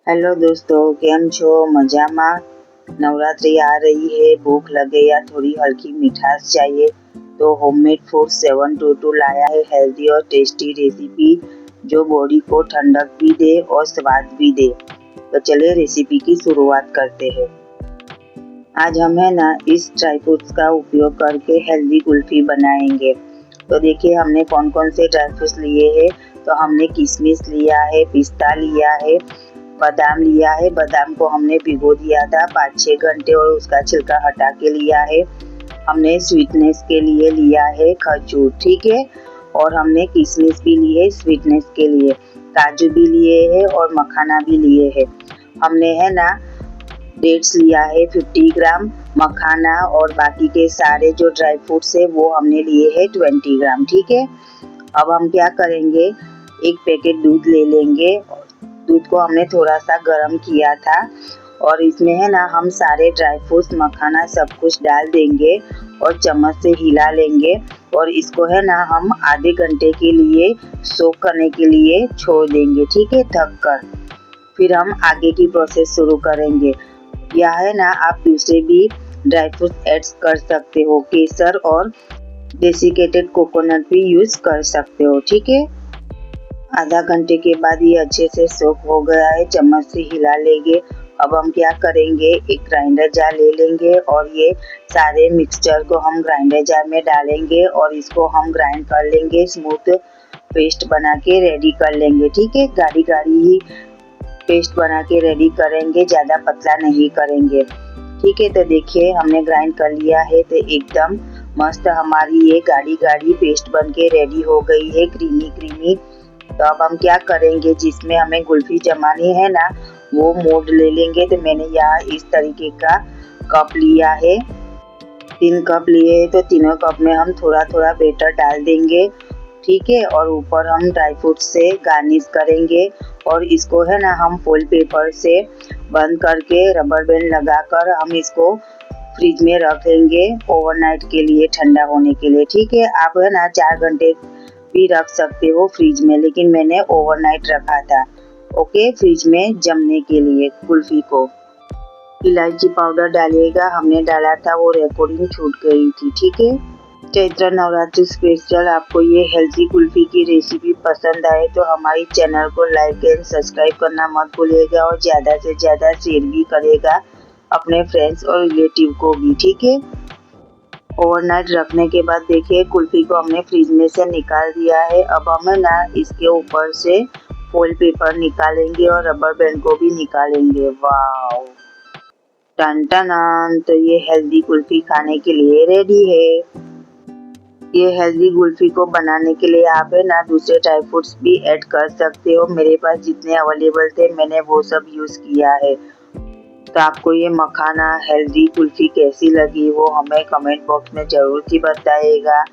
Hello दोस्तों, કેમ છો? મજામાં? नवरात्रि आ रही है, भूख लगे या थोड़ी हल्की मिठास चाहिए तो होममेड फूड 722 लाया है हेल्दी और टेस्टी रेसिपी जो बॉडी को ठंडक भी दे और स्वाद भी दे। तो चलिए रेसिपी की शुरुआत करते हैं। आज हम है ना इस ड्राई फ्रूट्स का उपयोग करके हेल्दी कुल्फी बनाएंगे। तो देखिए हमने कौन कौन से ड्राई फ्रूट्स लिए हैं। तो हमने किशमिश लिया है, पिस्ता लिया है, बादाम लिया है। बादाम को हमने भिगो दिया था 5-6 घंटे और उसका छिलका हटा के लिया है। हमने स्वीटनेस के लिए लिया है खजूर, ठीक है। और हमने किशमिश भी ली है स्वीटनेस के लिए, काजू भी लिए है और मखाना भी लिए है। हमने है ना डेट्स लिया है 50 ग्राम, मखाना और बाकी के सारे जो ड्राई फ्रूट्स है वो हमने लिए है 20 ग्राम, ठीक है। अब हम क्या करेंगे, एक पैकेट दूध ले लेंगे। दूध को हमने थोड़ा सा गर्म किया था और इसमें है ना हम सारे ड्राई फ्रूट्स, मखाना सब कुछ डाल देंगे और चम्मच से हिला लेंगे। और इसको है ना हम आधे घंटे के लिए सोक करने के लिए छोड़ देंगे, ठीक है, ढक कर। फिर हम आगे की प्रोसेस शुरू करेंगे। यह है ना आप दूसरे भी ड्राई फ्रूट ऐड कर सकते हो, केसर और डेसिकेटेड कोकोनट भी यूज कर सकते हो, ठीक है। आधा घंटे के बाद ये अच्छे से सोक हो गया है, चम्मच से हिला लेंगे। अब हम क्या करेंगे, एक ग्राइंडर जार ले लेंगे और ये सारे मिक्सचर को हम ग्राइंडर जार में डालेंगे और इसको हम ग्राइंड कर लेंगे, स्मूथ पेस्ट बना के रेडी कर लेंगे, ठीक है। गाढ़ी गाढ़ी ही पेस्ट बना के रेडी करेंगे, ज़्यादा पतला नहीं करेंगे, ठीक है। तो देखिए हमने ग्राइंड कर लिया है, तो एकदम मस्त हमारी ये गाढ़ी गाढ़ी पेस्ट बन के रेडी हो गई है, क्रीमी क्रीमी। तो अब हम क्या करेंगे, जिसमें हमें कुल्फी जमानी है ना वो मोल्ड ले लेंगे। तो मैंने यहाँ इस तरीके का कप लिया है, 3 कप लिए हैं। तो तीनों कप में हम थोड़ा थोड़ा बैटर डाल देंगे, ठीक है। और ऊपर हम ड्राई फ्रूट से गार्निश करेंगे और इसको है ना हम फॉइल पेपर से बंद करके रबर बैंड लगाकर हम इसको फ्रिज में रख देंगे ओवरनाइट के लिए, ठंडा होने के लिए, ठीक है। आप है ना 4 घंटे भी रख सकते हो फ्रिज में, लेकिन मैंने ओवरनाइट रखा था, ओके, फ्रिज में जमने के लिए कुल्फी को। इलायची पाउडर डालिएगा, हमने डाला था वो रिकॉर्डिंग छूट गई थी, ठीक है। चैत्र नवरात्रि स्पेशल आपको ये हेल्दी कुल्फी की रेसिपी पसंद आए तो हमारी चैनल को लाइक एंड सब्सक्राइब करना मत भूलिएगा और ज़्यादा से ज़्यादा शेयर भी करेगा अपने फ्रेंड्स और रिलेटिव को भी, ठीक है। ओवरनाइट रखने के बाद देखिए कुल्फी को हमने फ्रिज में से निकाल दिया है। अब हम है ना इसके ऊपर से फॉइल पेपर निकालेंगे और रबर बैंड को भी निकालेंगे। वाओ, टन टन, तो ये हेल्दी कुल्फी खाने के लिए रेडी है। ये हेल्दी कुल्फी को बनाने के लिए आप है ना दूसरे ड्राई फ्रूट्स भी ऐड कर सकते हो। मेरे पास जितने अवेलेबल थे मैंने वो सब यूज़ किया है। तो आपको ये मखाना हेल्दी कुल्फी कैसी लगी वो हमें कमेंट बॉक्स में ज़रूर ही बताइएगा।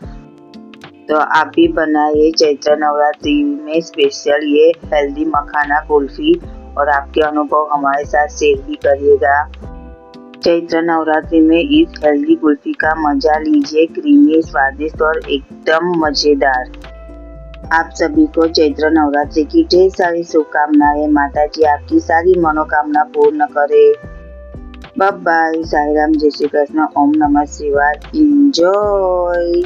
तो आप भी बनाइए चैत्र नवरात्रि में स्पेशल ये हेल्दी मखाना कुल्फी और आपके अनुभव हमारे साथ शेयर भी करिएगा। चैत्र नवरात्रि में इस हेल्दी कुल्फी का मजा लीजिए, क्रीमी, स्वादिष्ट और एकदम मजेदार। आप सभी को चैत्र नवरात्रि की ढेर सारी शुभकामनाएं। माता जी आपकी सारी मनोकामना पूर्ण करे। बाय बाय, साईं राम, जय श्री कृष्ण, ओम नमः शिवाय, एंजॉय।